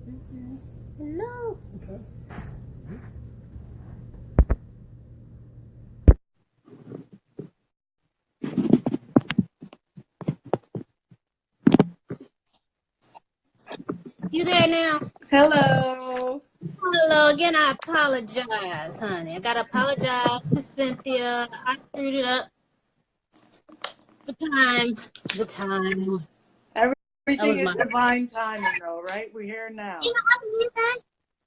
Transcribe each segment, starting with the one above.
Hello. Okay. You there now? Hello. Hello again. I apologize, honey. I gotta apologize to Cynthia. I screwed it up. The time. The time. That Everything was is my. divine timing, though, right? We're here now. I believe that.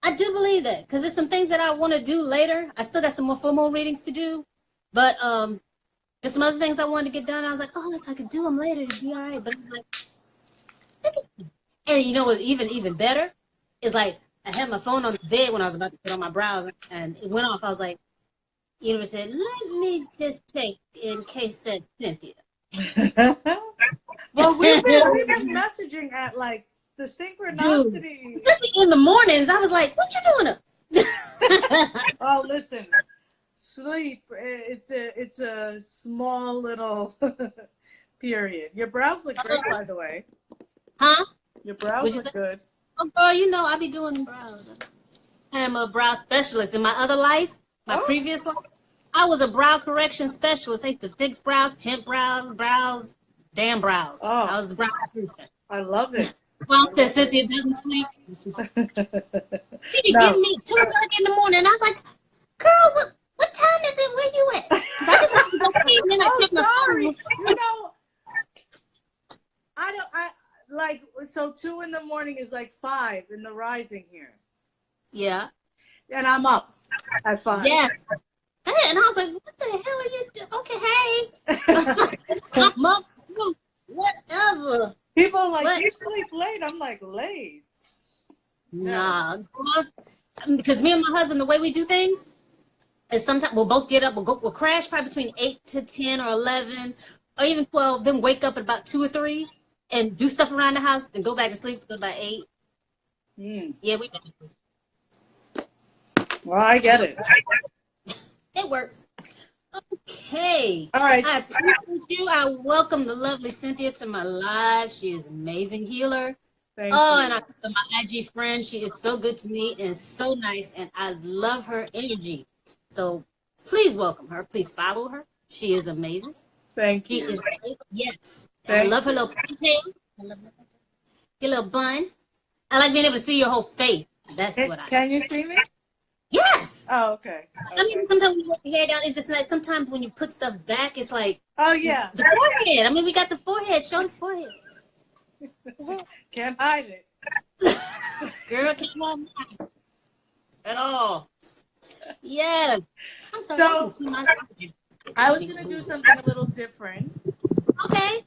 I do believe that because there's some things that I want to do later. I still got some more full moon readings to do, but there's some other things I wanted to get done. I was like, oh, if I could do them later, it'd be all right. But I'm like, and you know what? Even better is like I had my phone on the bed when I was about to put on my brows, and it went off. I was like, universe said, let me just check in case that's Cynthia. Well, we've been messaging at like the Dude, synchronicity. especially in the mornings, I was like, what you doing up? Oh, listen, sleep. It's a small little period. Your brows look great, by the way. Huh? Your brows look good. Oh, girl, you know I be doing brows. I am a brow specialist. In my other life, my Oh, previous life, I was a brow correction specialist. I used to fix brows, tint brows, damn brows. I oh, was the brow princess. I love it. Well, I said love Cynthia doesn't sleep. it. She would give No. me 2:30 in the morning. And I was like, girl, what time is it? Where you at? Because I just want to go see, and then I Oh, check my sorry. phone. I like, so 2 in the morning is like 5 in the rising here. Yeah. And I'm up at 5. Yes. Hey, and I was like, what the hell are you doing? Okay, hey. I'm up. Whatever. People are like, What? you sleep late. I'm like, late. Nah. Because me and my husband, the way we do things is sometimes we'll both get up, we'll crash probably between 8 to 10 or 11 or even 12, then wake up at about 2 or 3 and do stuff around the house, then go back to sleep till about 8. Yeah, we Well, I get it. It works. Okay. All right. I appreciate you. I welcome the lovely Cynthia to my live. She is an amazing healer. Thank And you. I my IG friend. She is so good to me and so nice, and I love her energy. So please welcome her. Please follow her. She is amazing. Thank She you. is great. Yes. And I Thank love her you. little ponytail. I love your little bun. I like being able to see your whole face. That's what I. Can you see me? Yes. Oh, okay. I mean, sometimes when you let your hair down, it's just like sometimes when you put stuff back, it's like Oh, yeah. the forehead. I mean, we got the forehead. Show the forehead. Can't hide it. Girl, can't hide at all. Yes. I'm sorry. So, I was going to do something a little different. Okay.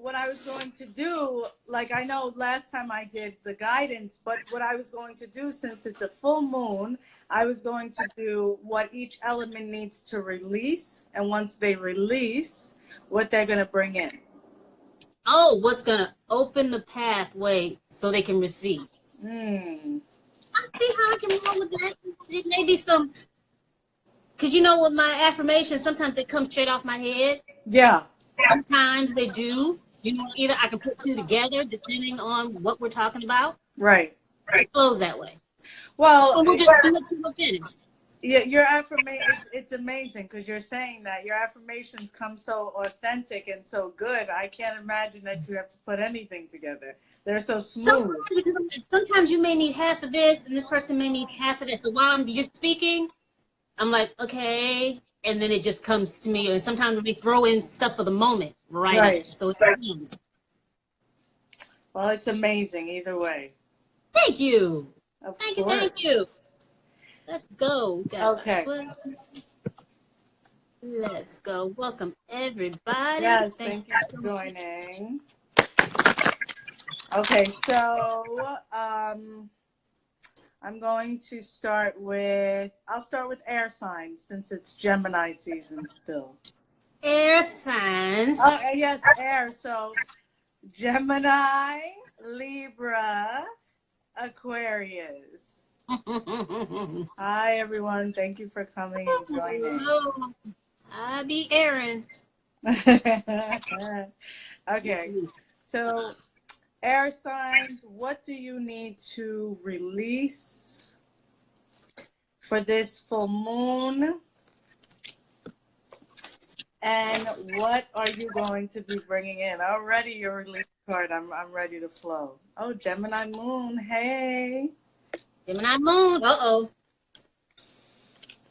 What I was going to do, like I know last time I did the guidance, but what I was going to do, since it's a full moon, I was going to do what each element needs to release, and once they release, what they're going to bring in. Oh, what's going to open the pathway so they can receive? I see how I can roll with that. It may be some, because you know, with my affirmations, sometimes they come straight off my head. Yeah. Sometimes they do. You know, either I can put two together depending on what we're talking about. Right. It flows that way. Well, And we'll just do it till we're finished. Yeah, your affirmation, it's amazing because you're saying that your affirmations come so authentic and so good. I can't imagine that you have to put anything together. They're so smooth. Sometimes you may need half of this and this person may need half of this. So while you're speaking, I'm like, okay. And then it just comes to me. And sometimes we throw in stuff for the moment, right? So it means. Well, it's amazing either way. Thank you. Thank you. Thank you. Let's go. Okay. Let's go. Welcome, everybody. Yes, thank you for joining. Okay, so I'm going to start with, I'll start with air signs since it's Gemini season still. Air signs. Oh, yes, air. So Gemini, Libra, Aquarius. Hi, everyone. Thank you for coming and joining. Hello. I be Aaron. Okay. So Air signs, what do you need to release for this full moon? And what are you going to be bringing in? Already your release card. I'm ready to flow. Oh, Gemini moon. Hey. Gemini moon. Uh-oh.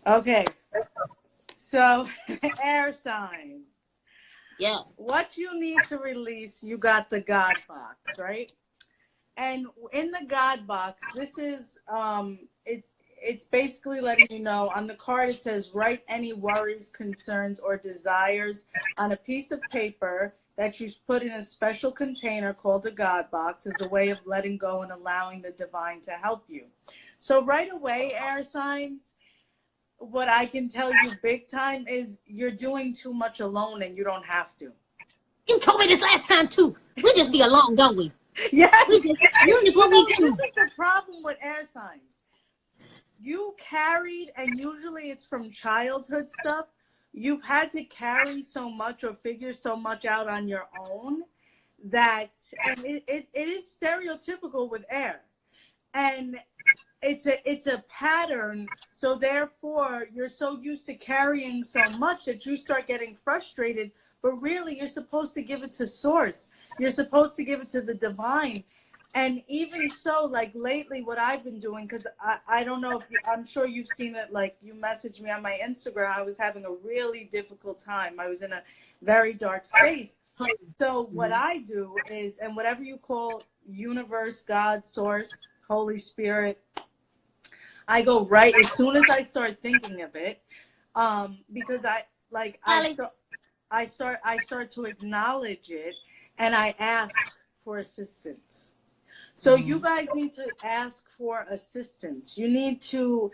Okay. So, air signs. Yes. What you need to release, you got the God box, right? And in the God box, this is it's basically letting you know on the card it says write any worries, concerns, or desires on a piece of paper that you put in a special container called a God box as a way of letting go and allowing the divine to help you. So right away, air signs, what I can tell you big time is you're doing too much alone and you don't have to. You told me this last time too. We just be alone, don't we? Yes. That's just what we do. This is the problem with air signs. You carried, and usually it's from childhood stuff, you've had to carry so much or figure so much out on your own that, and it is stereotypical with air. And it's a pattern, so therefore you're so used to carrying so much that you start getting frustrated, but really you're supposed to give it to source. You're supposed to give it to the divine. And even so, like lately what I've been doing, because I don't know if I'm sure you've seen it, like you messaged me on my Instagram, I was having a really difficult time. I was in a very dark space. So what I do is, and whatever you call universe, God, source, Holy Spirit, I go right as soon as I start thinking of it, because I start to acknowledge it, and I ask for assistance. So you guys need to ask for assistance. You need to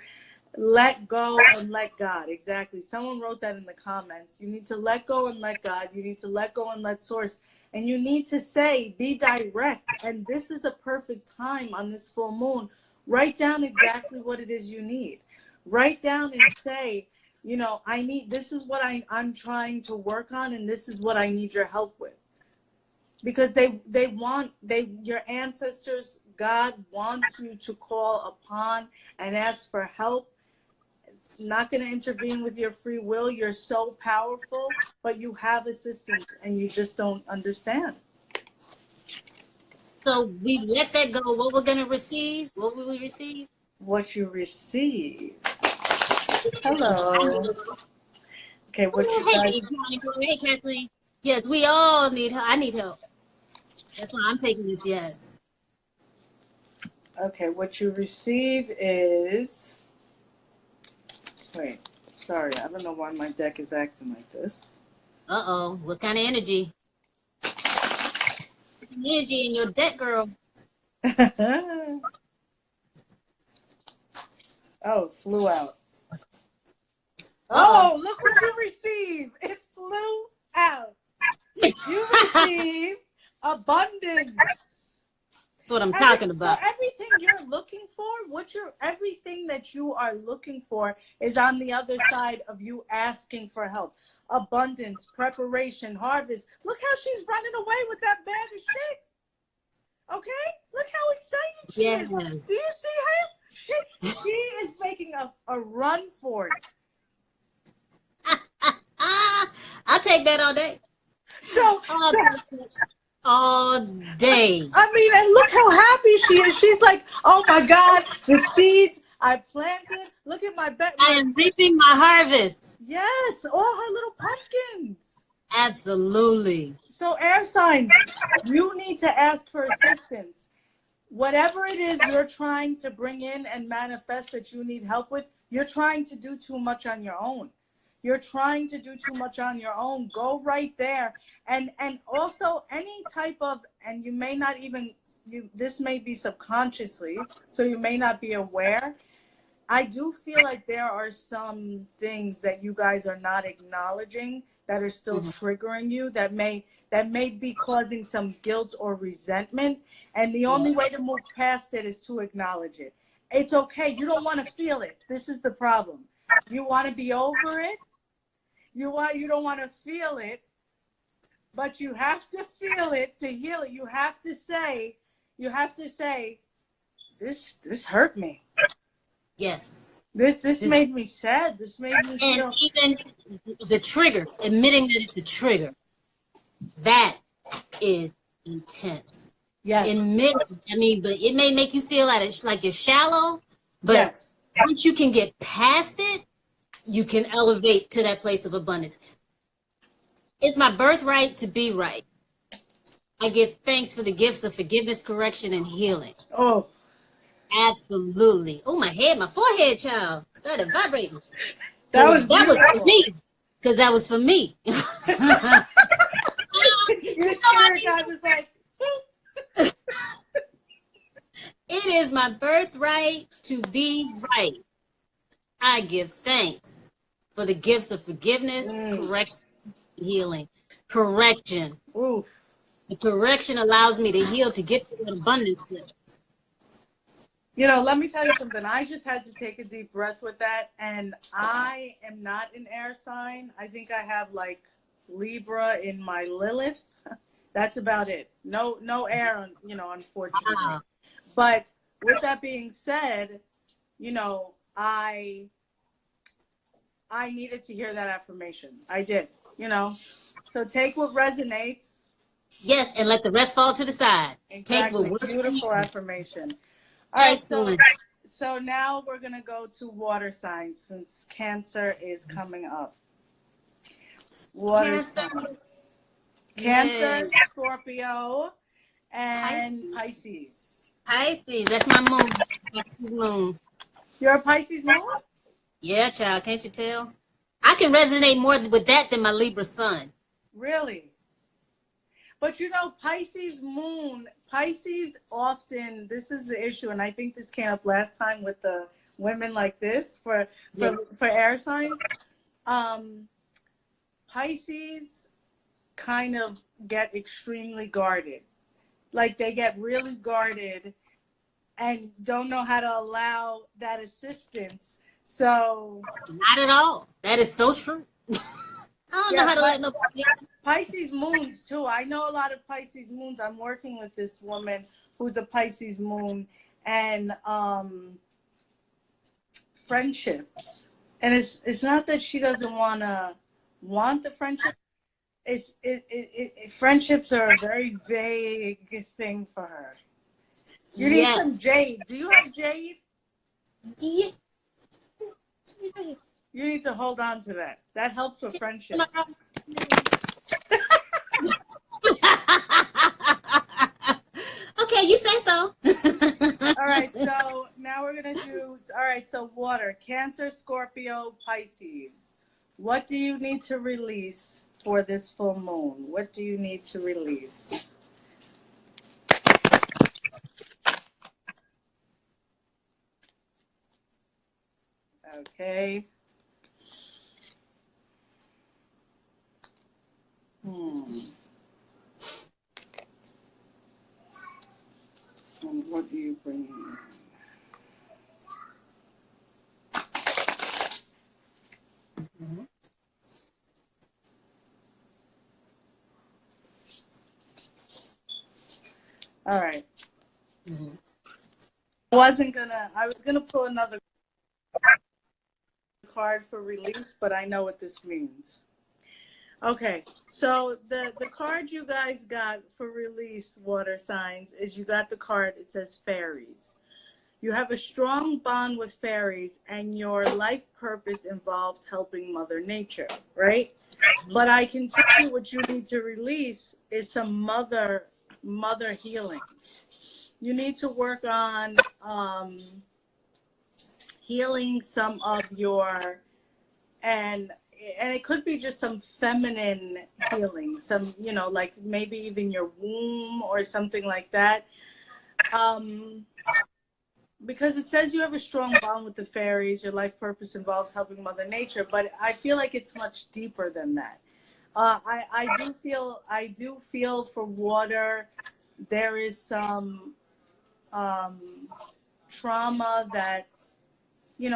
let go and let God. Exactly. Someone wrote that in the comments. You need to let go and let God. You need to let go and let source. And you need to say, be direct. And this is a perfect time on this full moon. Write down exactly what it is you need. Write down and say, you know, this is what I'm trying to work on, and this is what I need your help with. Because your ancestors, God wants you to call upon and ask for help. Not going to intervene with your free will. You're so powerful, but you have assistance and you just don't understand. So we let that go. What we're going to receive? What will we receive? What you receive. Hello. Okay, what you guys... Hey, Kathleen. Yes, we all need help. I need help. That's why I'm taking this, yes. Okay, what you receive is... Wait, sorry. I don't know why my deck is acting like this. Uh-oh. What kind of energy? Energy in your deck, girl. Oh, it flew out. Oh, look what you received. It flew out. You received abundance. That's what I'm talking about. So everything you're looking for, everything that you are looking for is on the other side of you asking for help. Abundance, preparation, harvest. Look how she's running away with that bag of shit. Okay? Look how excited she is. Do you see her? She is making a run for it. I'll take that all day. So all day. I mean, and look how happy she is. She's like, oh my God, the seeds I planted. Look at my bed. I am reaping my harvest. Yes, all her little pumpkins. Absolutely. So air signs, you need to ask for assistance. Whatever it is you're trying to bring in and manifest that you need help with, you're trying to do too much on your own. You're trying to do too much on your own. Go right there. And also any type of, and you may not even, this may be subconsciously, so you may not be aware. I do feel like there are some things that you guys are not acknowledging that are still triggering you, that may be causing some guilt or resentment. And the only way to move past it is to acknowledge it. It's okay. You don't want to feel it. This is the problem. You want to be over it. You don't want to feel it. But you have to feel it to heal it. You have to say, this hurt me. Yes. This made me sad. This made me And feel. even the trigger, admitting that it's a trigger, that is intense. Yes. Admitting, I mean, but it may make you feel like you're shallow, but Yes. once you can get past it, you can elevate to that place of abundance. It's my birthright to be right. I give thanks for the gifts of forgiveness, correction, and healing. Oh, Absolutely. Oh, my forehead, child, started vibrating. that was That was for beautiful. me. Because that was for me. Your spirit guide was like, It is my birthright to be right. I give thanks for the gifts of forgiveness, correction, and healing. Correction. ooh. The correction allows me to heal to get to that abundance place. You know, let me tell you something. I just had to take a deep breath with that, and I am not an air sign. I think I have like Libra in my Lilith. That's about it. No air, unfortunately. Wow. But with that being said, I needed to hear that affirmation. I did, So take what resonates. Yes, and let the rest fall to the side. Exactly. Take what works. Beautiful affirmation. All right, Excellent. so now we're going to go to water signs since Cancer is coming up. Water signs. Cancer, Scorpio, and Pisces. Pisces, that's my moon. Pisces moon. You're a Pisces moon? Yeah, child, can't you tell? I can resonate more with that than my Libra sun. Really? But Pisces moon, Pisces often, this is the issue, and I think this came up last time with the women like this for air signs. Pisces kind of get extremely guarded. Like they get really guarded and don't know how to allow that assistance. So not at all. That is so true. I don't know how to let nobody. Pisces moons too. I know a lot of Pisces moons. I'm working with this woman who's a Pisces moon, and friendships. And it's not that she doesn't want the friendship. Friendships are a very vague thing for her. You need some jade. Do you have jade? Yeah. You need to hold on to that. That helps with friendship. Okay, you say so. All right, so now we're going to do, so water, Cancer, Scorpio, Pisces. What do you need to release for this full moon? What do you need to release? Okay. And what do you bring in? All right. I was gonna pull another card for release, but I know what this means. Okay, so the card you guys got for release, water signs, is you got the card, it says fairies. You have a strong bond with fairies, and your life purpose involves helping Mother Nature, right? But I can tell you what you need to release is some mother healing. You need to work on healing some of your, and it could be just some feminine healing, some, like maybe even your womb or something like that. Because it says you have a strong bond with the fairies, your life purpose involves helping Mother Nature, but I feel like it's much deeper than that. I do feel for water, there is some trauma that,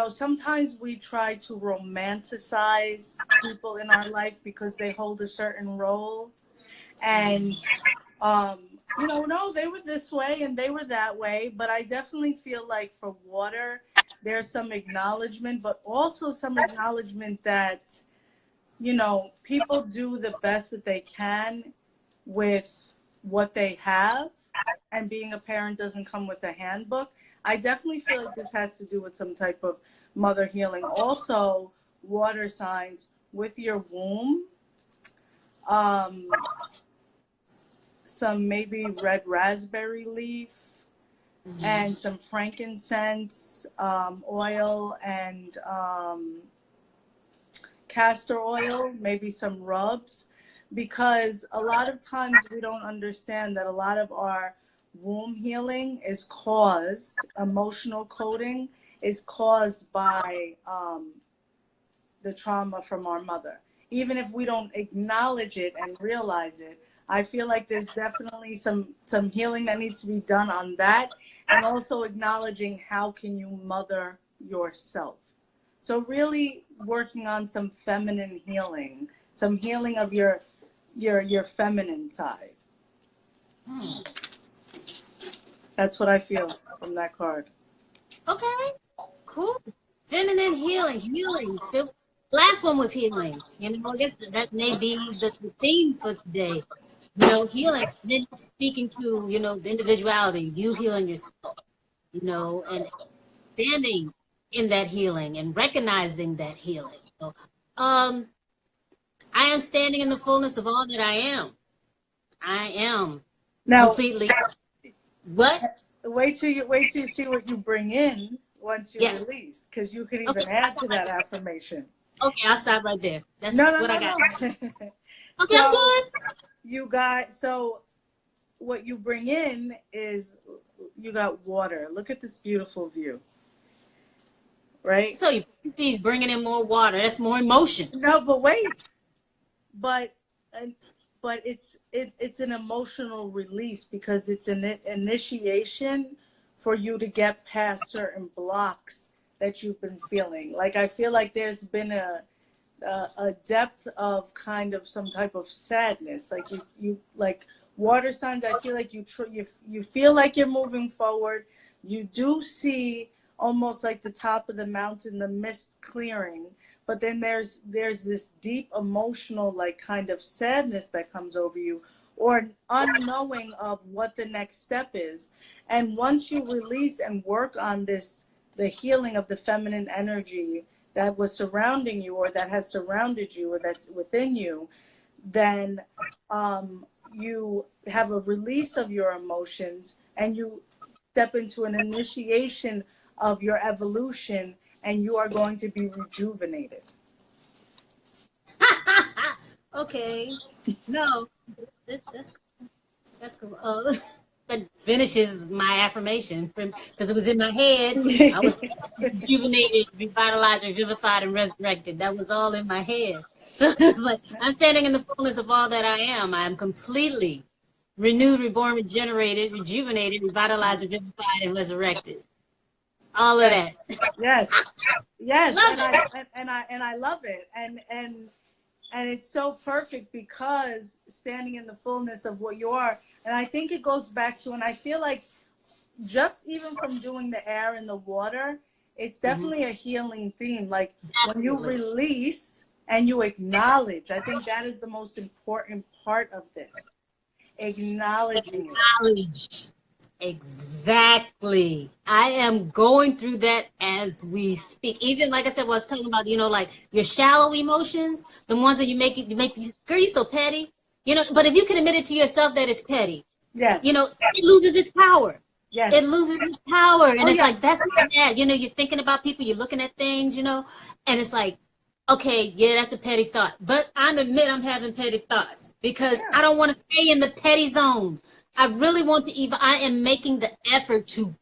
sometimes we try to romanticize people in our life because they hold a certain role. And no, they were this way and they were that way, but I definitely feel like for water, there's some acknowledgement, but also some acknowledgement that, people do the best that they can with what they have, and being a parent doesn't come with a handbook. I definitely feel like this has to do with some type of mother healing. Also, water signs with your womb. Some maybe red raspberry leaf and some frankincense oil and castor oil, maybe some rubs, because a lot of times we don't understand that a lot of our womb healing is caused, emotional coding is caused by the trauma from our mother. Even if we don't acknowledge it and realize it, I feel like there's definitely some healing that needs to be done on that, and also acknowledging how can you mother yourself. So really working on some feminine healing, some healing of your feminine side. That's what I feel from that card. Okay, cool. Feminine healing. So last one was healing. I guess that may be the theme for today. Healing. Then speaking to, the individuality, you healing yourself, and standing in that healing and recognizing that healing. So, I am standing in the fullness of all that I am. I am now completely. What? Wait till you see what you bring in once you release, because you could even add to that affirmation. Okay, I'll stop right there. That's no, what I got. No. Okay, so, I'm good. So what you bring in is you got water. Look at this beautiful view. Right? So he's bringing in more water. That's more emotion. No, but wait. But it's an emotional release, because it's an initiation for you to get past certain blocks that you've been feeling. Like, I feel like there's been a depth of kind of some type of sadness. Like you like water signs, I feel like you feel like you're moving forward. You do see almost like the top of the mountain, the mist clearing, but then there's this deep emotional, like, kind of sadness that comes over you, or unknowing of what the next step is. And once you release and work on this, the healing of the feminine energy that was surrounding you, or that has surrounded you, or that's within you, then you have a release of your emotions, and you step into an initiation of your evolution, and you are going to be rejuvenated. Okay. No, that's cool. That finishes my affirmation, because it was in my head. I was rejuvenated, revitalized, revivified, and resurrected. That was all in my head. So it's like, I'm standing in the fullness of all that I am. I am completely renewed, reborn, regenerated, rejuvenated, revitalized, revivified, and resurrected. All of that. Yes. Love and I love it. And it's so perfect, because standing in the fullness of what you are. And I think it goes back to, and I feel like just even from doing the air and the water, it's definitely a healing theme. Like, when you release and you acknowledge, I think that is the most important part of this. Acknowledging it. Exactly. I am going through that as we speak. Even, like I said, what I was talking about, like your shallow emotions, the ones that you make, girl, you so petty. But if you can admit it to yourself that it's petty, yes. It loses its power. Yes. It loses its power. And it's like, that's not bad. You're thinking about people, you're looking at things, and it's like, okay, yeah, that's a petty thought. But I admit I'm having petty thoughts, because I don't want to stay in the petty zone. I really want to I am making the effort to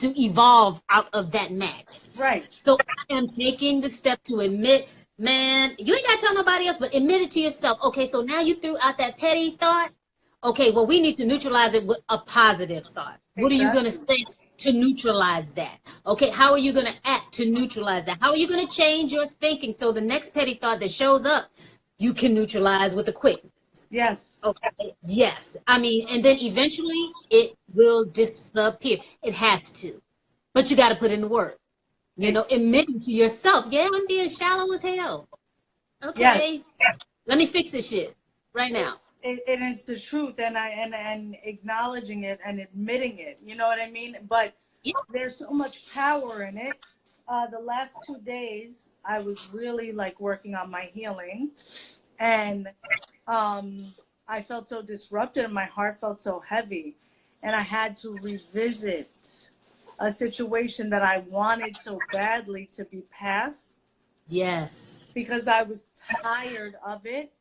evolve out of that madness. Right. So I am taking the step to admit, man, you ain't got to tell nobody else, but admit it to yourself. Okay, so now you threw out that petty thought. Okay, well, we need to neutralize it with a positive thought. Exactly. What are you going to say to neutralize that? Okay, how are you going to act to neutralize that? How are you going to change your thinking so the next petty thought that shows up, you can neutralize with a quick Yes. Okay. Yes. I mean, and then eventually it will disappear. It has to. But you got to put in the work. You It, know, admitting to yourself, yeah, I'm being shallow as hell. yes. Okay. Let me fix this shit right now. And it's the truth, and acknowledging it and admitting it. You know what I mean? But Yeah. there's so much power in it. The last 2 days, I was really like working on my healing, and I felt so disrupted, and my heart felt so heavy, and I had to revisit a situation that I wanted so badly to be past Yes. because I was tired of it.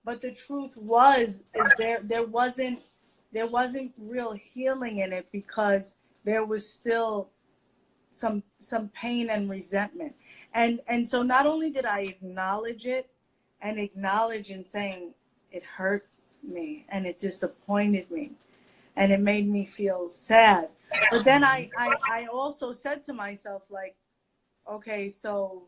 But the truth was, is there wasn't real healing in it because there was still some pain and resentment. And so not only did I acknowledge it and acknowledge and saying it hurt me and it disappointed me and it made me feel sad. But then I also said to myself, like, okay, so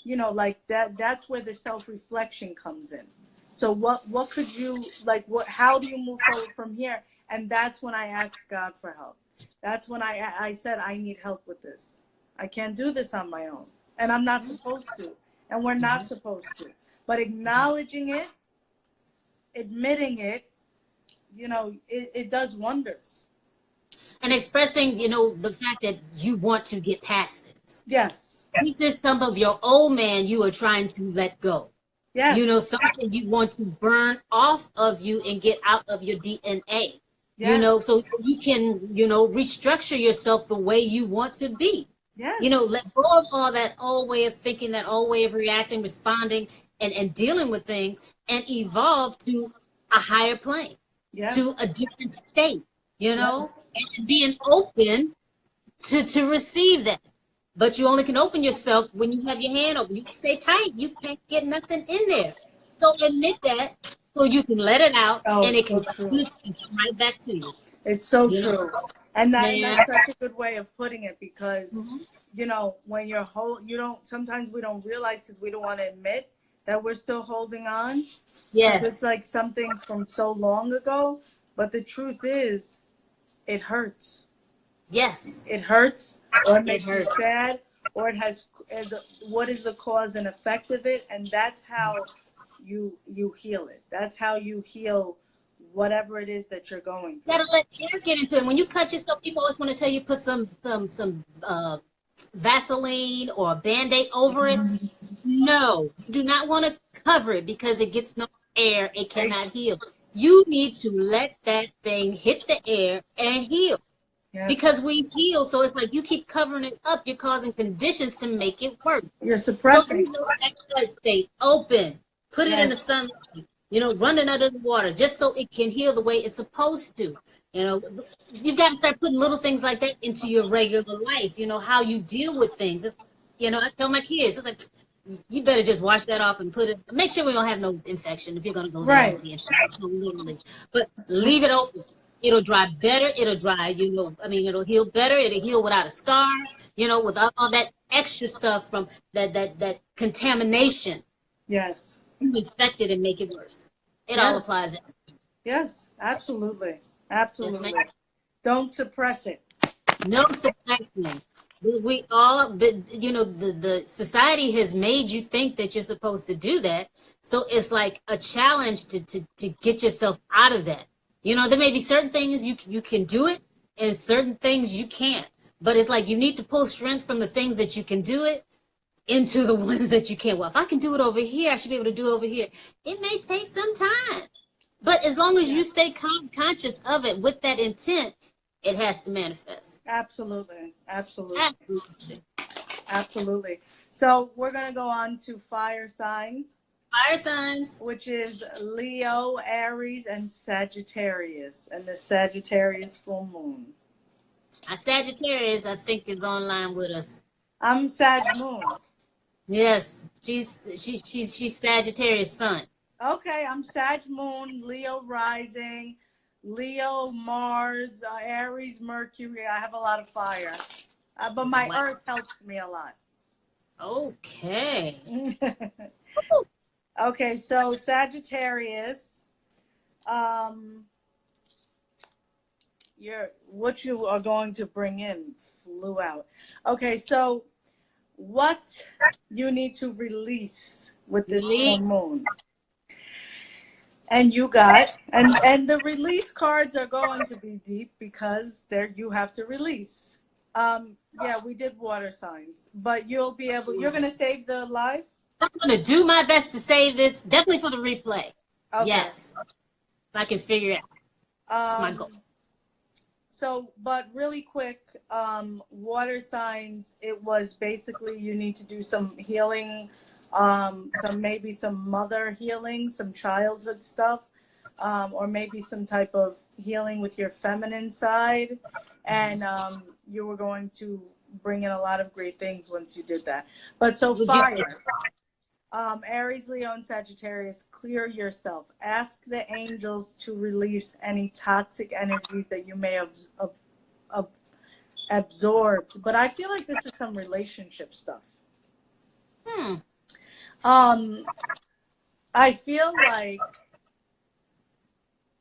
like that's where the self-reflection comes in. So what could you like what how do you move forward from here? And that's when I asked God for help. That's when I said I need help with this. I can't do this on my own, and I'm not supposed to, and we're not supposed to. But acknowledging it, admitting it, it does wonders. And expressing, the fact that you want to get past it. Yes. Is this some of your old man you are trying to let go? Yes. Something you want to burn off of you and get out of your DNA. Yes. So you can, restructure yourself the way you want to be. Yes. Let go of all that old way of thinking, that old way of reacting, responding, and dealing with things, and evolve to a higher plane, Yes. to a different state, Yes. and being open to receive that. But you only can open yourself when you have your hand open. You stay tight. You can't get nothing in there. So admit that so you can let it out Oh, and it can so come true. right back to you. It's so You know? true. And Man. that's such a good way of putting it because, Mhm. when you don't, sometimes we don't realize because we don't want to admit that we're still holding on because Yes. it's like something from so long ago. But the truth is, it hurts. Yes. It hurts, or it It makes you hurts. sad, or it has, what is the cause and effect of it? And that's how you heal it. That's how you heal whatever it is that you're going You through. gotta let air get into it. When you cut yourself, people always want to tell you put some Vaseline or a Band-Aid over it. No, you do not want to cover it because it gets no air. It cannot heal. You need to let that thing hit the air and heal. Yes. Because we heal, so it's like you keep covering it up, you're causing conditions to make it work. You're So suppressing. that cut stay open, put it in the Yes. sunlight, run it under the water, just so it can heal the way it's supposed to. You know, you've got to start putting little things like that into your regular life. How you deal with things. I tell my kids, it's like you better just wash that off and put it. Make sure we don't have no infection if you're gonna go there. Right. So literally, but leave it open. It'll dry better. It'll dry. It'll heal better. It'll heal without a scar. Without all that extra stuff from that contamination Yes. to infect it and make it worse. It all Yes. applies. Yes. Absolutely. Yes, ma'am. Absolutely. Don't suppress it. No suppressing. We all, but the society has made you think that you're supposed to do that. So it's like a challenge to get yourself out of that. There may be certain things you can do it, and certain things you can't. But it's like you need to pull strength from the things that you can do it into the ones that you can't. Well, if I can do it over here, I should be able to do it over here. It may take some time. But as long as Yeah. you stay conscious of it with that intent, it has to manifest. Absolutely. Absolutely. Absolutely. Absolutely. So we're going to go on to fire signs, Fire signs. which is Leo, Aries, and Sagittarius, and the Sagittarius full moon. Our Sagittarius, I think, is online with us. I'm Sag moon. Yes, she's Sagittarius sun. Okay, I'm Sag moon, Leo rising, Leo Mars, Aries Mercury. I have a lot of fire, but my Wow. Earth helps me a lot. Okay. Okay, so Sagittarius, Um, what you are going to bring in flew out. Okay, so what you need to release with this full Release. moon. And you got, and the release cards are going to be deep because there you have to release. Yeah, we did water signs, but you'll be able, you're going to save the live? I'm gonna do my best to save this, definitely for the replay. Okay. Yes, if I can figure it out. That's my goal. So, but really quick, water signs, it was basically you need to do some healing, maybe some mother healing, some childhood stuff, or maybe some type of healing with your feminine side. And you were going to bring in a lot of great things once you did that. But so fire. Aries, Leo, and Sagittarius, clear yourself. Ask the angels to release any toxic energies that you may have absorbed. But I feel like this is some relationship stuff. I feel like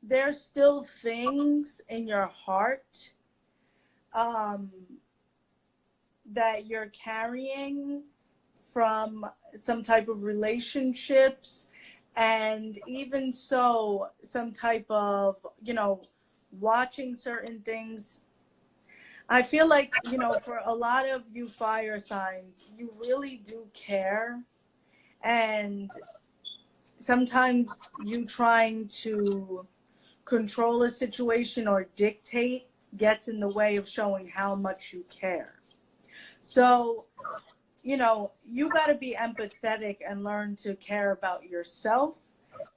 there's still things in your heart that you're carrying from some type of relationships, and even so, some type of, watching certain things. I feel like, for a lot of you fire signs, you really do care. And sometimes you trying to control a situation or dictate gets in the way of showing how much you care. So, you got to be empathetic and learn to care about yourself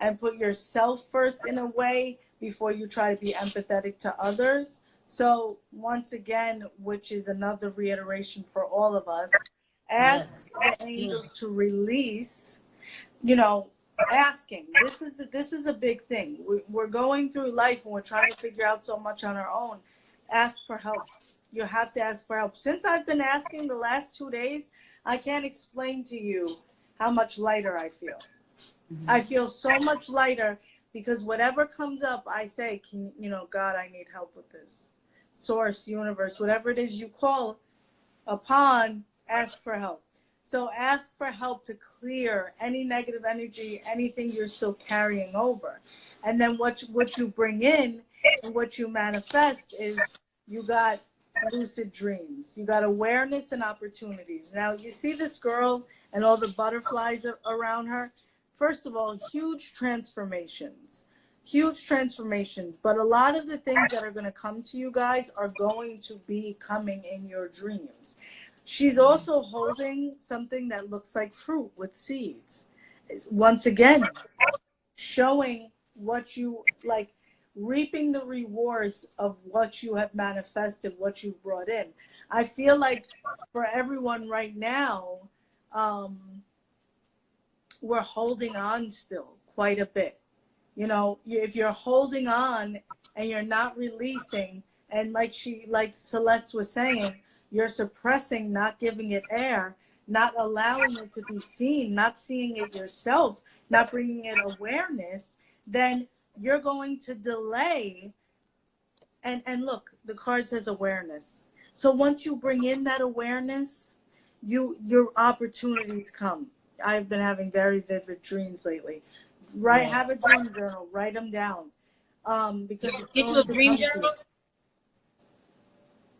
and put yourself first in a way before you try to be empathetic to others. So once again, which is another reiteration for all of us, ask the angels to release, asking. This is a big thing. We're going through life and we're trying to figure out so much on our own. Ask for help. You have to ask for help. Since I've been asking the last 2 days, I can't explain to you how much lighter I feel. Mm-hmm. I feel so much lighter because whatever comes up, I say, God, I need help with this. Source, universe, whatever it is you call upon, ask for help. So ask for help to clear any negative energy, anything you're still carrying over. And then what you bring in and what you manifest is you got lucid dreams. You got awareness and opportunities. Now, you see this girl and all the butterflies around her. First of all, huge transformations. But a lot of the things that are going to come to you guys are going to be coming in your dreams. She's also holding something that looks like fruit with seeds. Once again, showing what you like, reaping the rewards of what you have manifested, what you've brought in. I feel like for everyone right now, we're holding on still quite a bit. If you're holding on and you're not releasing, and like Celeste was saying, you're suppressing, not giving it air, not allowing it to be seen, not seeing it yourself, not bringing it awareness, then you're going to delay. And look, the card says awareness. So once you bring in that awareness, your opportunities come. I've been having very vivid dreams lately. Have a dream journal, write them down. Because get you a dream journal.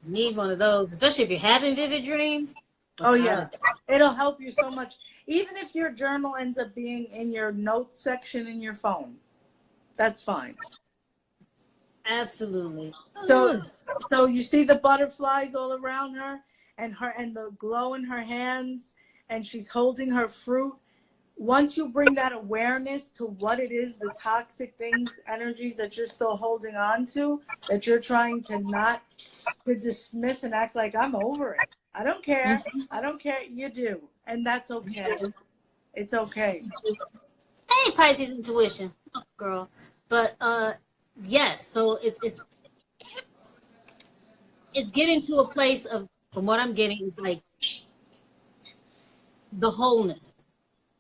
Need one of those, especially if you're having vivid dreams. Oh yeah, it'll help you so much. Even if your journal ends up being in your notes section in your phone, that's fine. Absolutely. So you see the butterflies all around her, and the glow in her hands, and she's holding her fruit. Once you bring that awareness to what it is, the toxic things, energies that you're still holding on to, that you're trying to dismiss and act like I'm over it. I don't care. I don't care. You do. And that's okay. It's okay. Hey, Pisces intuition, girl. But yes, so it's getting to a place of, from what I'm getting, like the wholeness.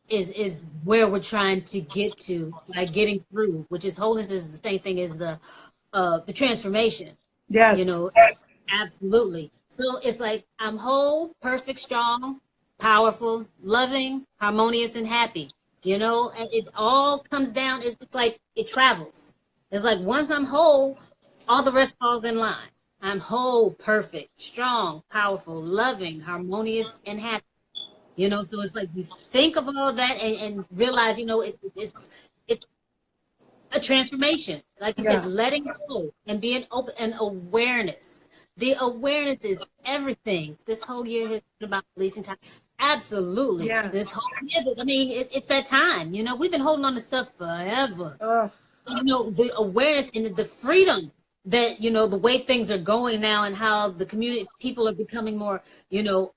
is where we're trying to get to, like getting through, which is wholeness is the same thing as the transformation, you Yes. know. Absolutely. So it's like I'm whole, perfect, strong, powerful, loving, harmonious, and happy. You know, and it all comes down, it's like it travels. It's like once I'm whole, all the rest falls in line. I'm whole, perfect, strong, powerful, loving, harmonious, and happy. You know, so it's like you think of all that and realize, you know, it's a transformation. Like you said, Yeah. letting go and being open and awareness. The awareness is everything. This whole year has been about releasing time. Absolutely. Yeah. This whole year, I mean, it's that time. You know, we've been holding on to stuff forever. Ugh. You know, the awareness and the freedom that, you know, the way things are going now and how the community people are becoming more, you know,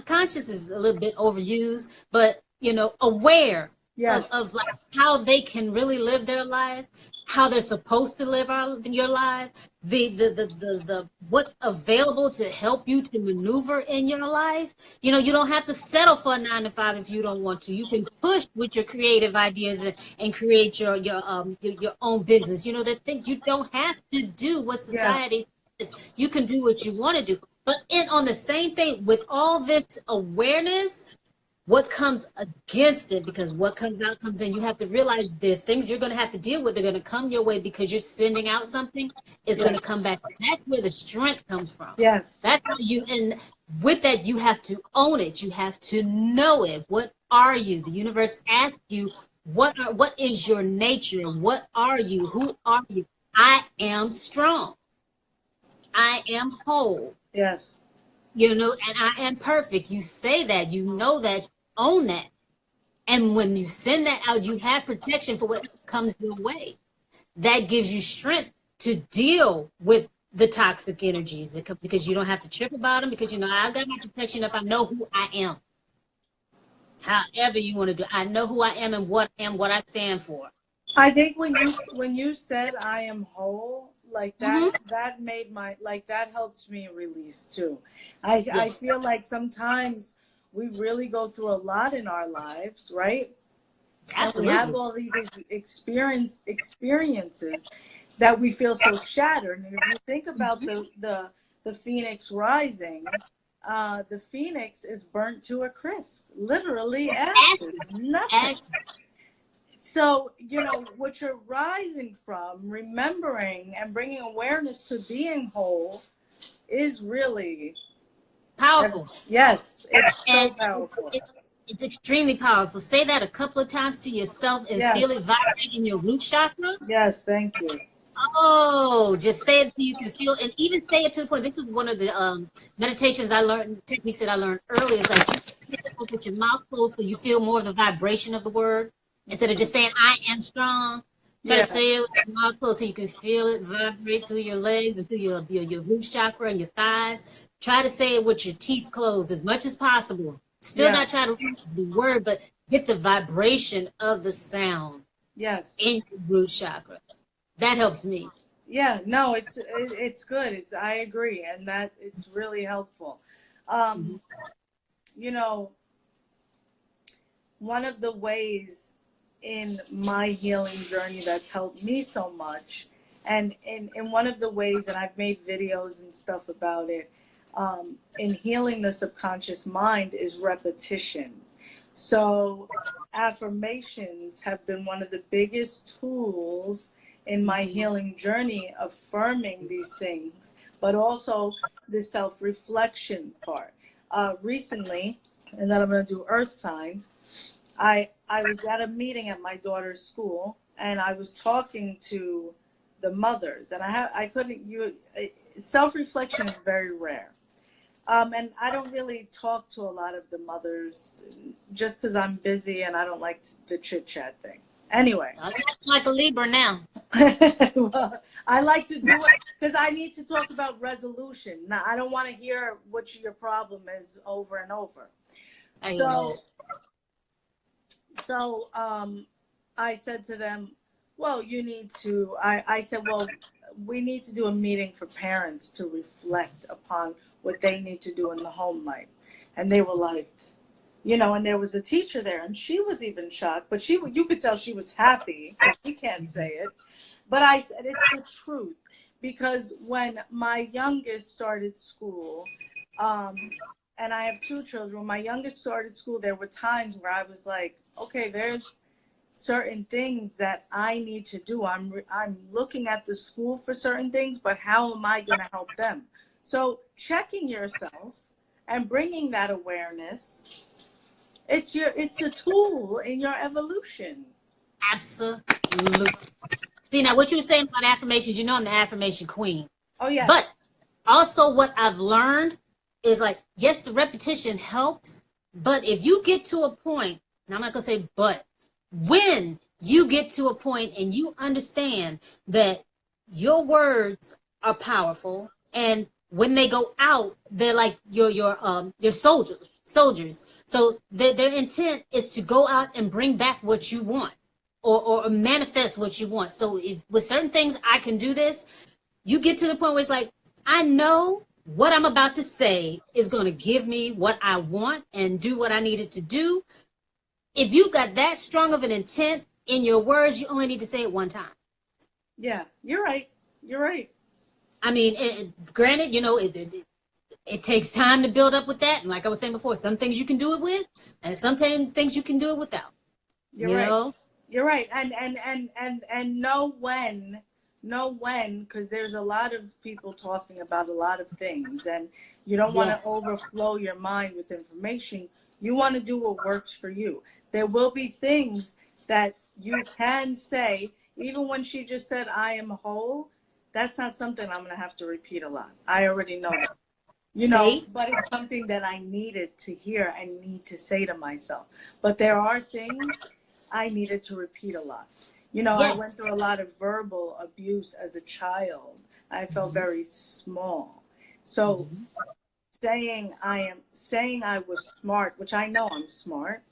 conscious is a little bit overused, but you know, aware Yes. of like how they can really live their life, how they're supposed to live your life, the what's available to help you to maneuver in your life. You know, you don't have to settle for a 9 to 5 if you don't want to. You can push with your creative ideas and create your own business. You know, that things you don't have to do what Yeah. society says. You can do what you want to do. But on the same thing, with all this awareness, what comes against it, because what comes out comes in. You have to realize there are things you're going to have to deal with. They're going to come your way because you're sending out something. It's going to Yes. come back. That's where the strength comes from. Yes. That's how you, and with that, you have to own it. You have to know it. What are you? The universe asks you, what is your nature? What are you? Who are you? I am strong. I am whole. Yes. You know, and I am perfect. You say that, you know that, you own that. And when you send that out, you have protection for what comes your way. That gives you strength to deal with the toxic energies because you don't have to trip about them, because you know, I got my protection up. I know who I am. However you want to do it. I know who I am and what I stand for. I think when you said I am whole, like that Mm-hmm. that made my like that helped me release too. Yeah, I feel like sometimes we really go through a lot in our lives, right? And we have absolutely. all these experiences that we feel so shattered. And if you think about Mm-hmm. the phoenix rising, the phoenix is burnt to a crisp, literally Ask, ashes, nothing. ask, So, you know, what you're rising from, remembering and bringing awareness to being whole is really, powerful. yes, it's so And powerful. it's extremely powerful. Say that a couple of times to yourself and feel Yes, it vibrate in your root chakra. yes, thank you. Oh, just say it so you can feel, and even say it to the point. This was one of the meditations I learned, techniques that I learned earlier. It's like you with your mouth closed so you feel more of the vibration of the word instead of just saying "I am strong." Try to Yeah, say it with your mouth closed so you can feel it vibrate through your legs and through your root chakra and your thighs. Try to say it with your teeth closed as much as possible. Still yeah, not try to reach the word, but get the vibration of the sound yes. in your root chakra. That helps me. Yeah, no, it's good. It's I agree, and that it's really helpful. Um, Mhm. you know, one of the ways in my healing journey that's helped me so much, and in one of the ways, and I've made videos and stuff about it, in healing the subconscious mind is repetition. So affirmations have been one of the biggest tools in my Mhm. healing journey, affirming these things, but also the self-reflection part. Recently, and then I'm going to do earth signs. I was at a meeting at my daughter's school, and I was talking to the mothers, and I couldn't you self reflection is very rare, and I don't really talk to a lot of the mothers just because I'm busy and I don't like the chit chat thing. Anyway, I'm like a Libra now. well, I like to do it because I need to talk about resolution. Now, I don't want to hear what your problem is over and over. I hear So that. So I said to them, well, you need to, I said, well, we need to do a meeting for parents to reflect upon what they need to do in the home life. And they were like, you know, and there was a teacher there, and she was even shocked, but you could tell she was happy. She can't say it, but I said it's the truth, because when my youngest started school, and I have two children. When my youngest started school, there were times where I was like, okay, there's certain things that I need to do. I'm looking at the school for certain things, but how am I going to help them? So checking yourself and bringing that awareness, it's a tool in your evolution. Absolutely. See, now what you were saying about affirmations, you know I'm the affirmation queen. Oh yes. But also what I've learned is like, yes, the repetition helps, but if you get to a point, and I'm not gonna say but, when you get to a point and you understand that your words are powerful, and when they go out, they're like your soldiers. So their intent is to go out and bring back what you want, or manifest what you want. So if with certain things I can do this, you get to the point where it's like, I know what I'm about to say is going to give me what I want and do what I needed to do. If you got that strong of an intent in your words, you only need to say it one time. Yeah, you're right. You're right. I mean, granted, you know, it takes time to build up with that. And like I was saying before, some things you can do it with, and sometimes things you can do it without. You're You right. know? You're right. And know when, because there's a lot of people talking about a lot of things, and you don't want to Yes. overflow your mind with information. You want to do what works for you. There will be things that you can say, even when she just said, I am whole, that's not something I'm going to have to repeat a lot. I already know that. You know, See? but it's something that I needed to hear and need to say to myself. But there are things I needed to repeat a lot. You know, I Yes. went through a lot of verbal abuse as a child. I felt very small. So Mhm. saying I was smart, which I know I'm smart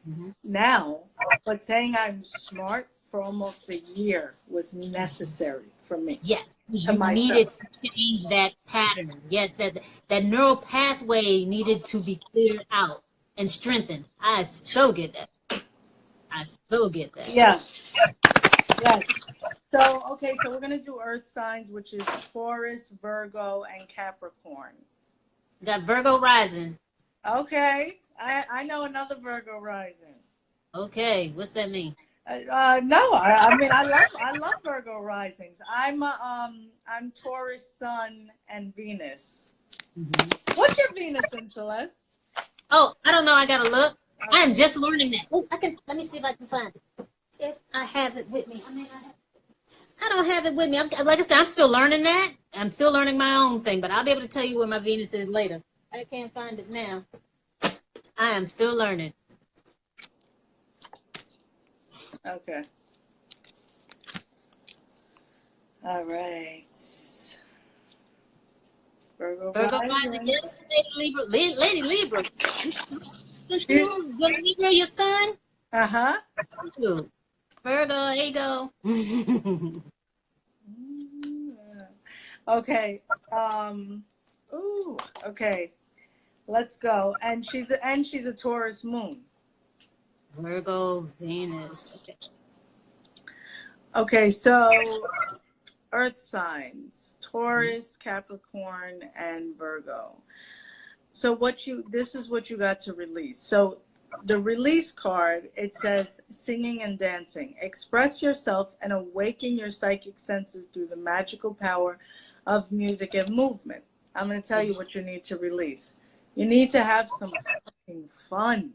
Mhm. now, but saying I'm smart for almost a year was necessary for me, Yes, to you myself. needed to change that pattern. Yes, that neural pathway needed to be cleared out and strengthened. I so get that. I so get that. Yeah. Yes. So, okay, so we're going to do earth signs, which is Taurus, Virgo, and Capricorn. Got Virgo rising. Okay. I know another Virgo rising. Okay, what's that mean? No, I mean I love Virgo risings. I'm Taurus Sun and Venus. Hmm. What's your Venus in, Celeste? Oh, I don't know. I gotta look. I am Okay. just learning that. Oh, I can. Let me see if I can find it. If I have it with me. I don't have it with me. Like I said, I'm still learning that. I'm still learning my own thing, but I'll be able to tell you where my Venus is later. I can't find it now. I am still learning. Okay. All right. Virgo Virgo rising, rising. yes, Lady Libra. Lady Libra. Since She's, you're Libra, your son? uh-huh. Ooh, Virgo, there you go. Okay. Ooh. Okay. Let's go. And she's a Taurus moon. Virgo, Venus. Okay. Okay. So Earth signs: Taurus, Capricorn, and Virgo. So this is what you got to release. So the release card, it says singing and dancing. Express yourself and awaken your psychic senses through the magical power of music and movement. I'm going to tell you what you need to release. You need to have some fucking fun.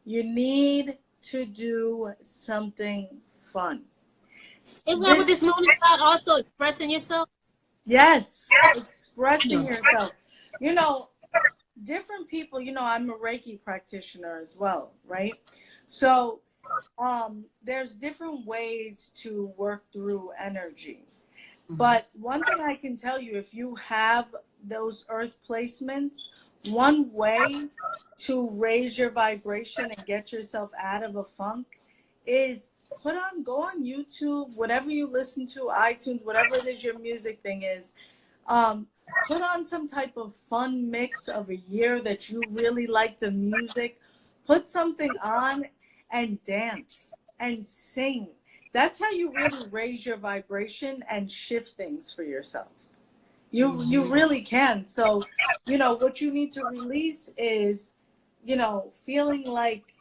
You need to do something fun. Isn't that what This, this moon is about? Also expressing yourself? yes, I expressing know. yourself. You know, different people, you know, I'm a Reiki practitioner as well, right? So there's different ways to work through energy. Hmm. But one thing I can tell you, if you have those earth placements, one way to raise your vibration and get yourself out of a funk is go on YouTube, whatever you listen to, iTunes, whatever it is your music thing is. put on some type of fun mix of a year that you really like the music. Put something on and dance and sing. That's how you really raise your vibration and shift things for yourself. You really can. So, what you need to release is, feeling like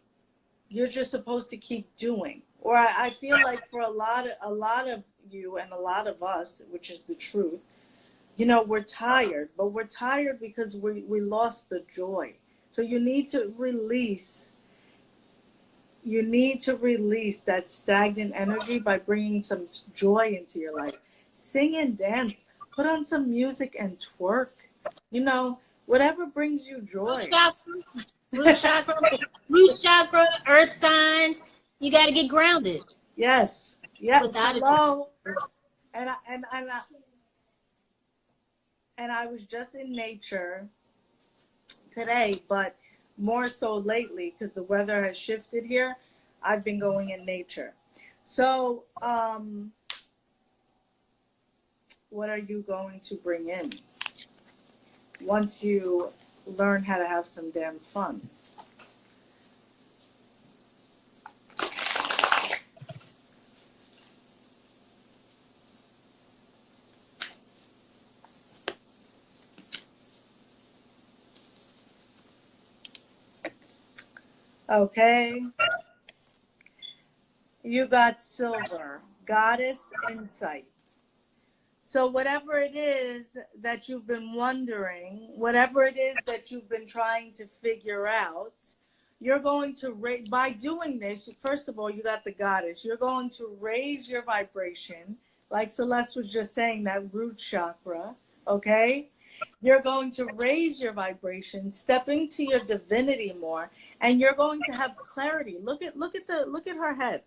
you're just supposed to keep doing. Or I feel like for a lot of you and a lot of us, which is the truth, we're tired, but we're tired because we lost the joy. So you need to release that stagnant energy by bringing some joy into your life. Sing and dance, put on some music and twerk. Whatever brings you joy. Root chakra, root chakra, earth signs. You got to get grounded. Yes. Yeah. Without Hello. And I was just in nature today, but more so lately because the weather has shifted here. I've been going in nature. So, what are you going to bring in once you learn how to have some damn fun? Okay. You got silver, goddess insight. So whatever it is that you've been wondering, whatever it is that you've been trying to figure out, you're going to by doing this, first of all, you got the goddess. You're going to raise your vibration, like Celeste was just saying, that root chakra, okay? You're going to raise your vibration, step into your divinity more, and you're going to have clarity. Look at her head.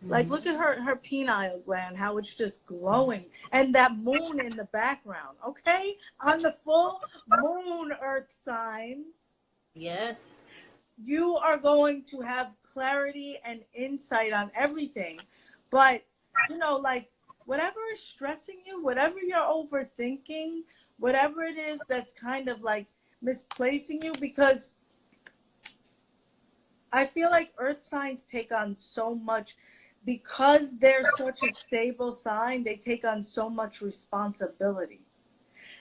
Like, look at her pineal gland, how it's just glowing. And that moon in the background, okay? On the full moon, earth signs. Yes. You are going to have clarity and insight on everything. But, like, whatever is stressing you, whatever you're overthinking, whatever it is that's kind of, like, misplacing you, because I feel like earth signs take on so much. Because they're such a stable sign, they take on so much responsibility.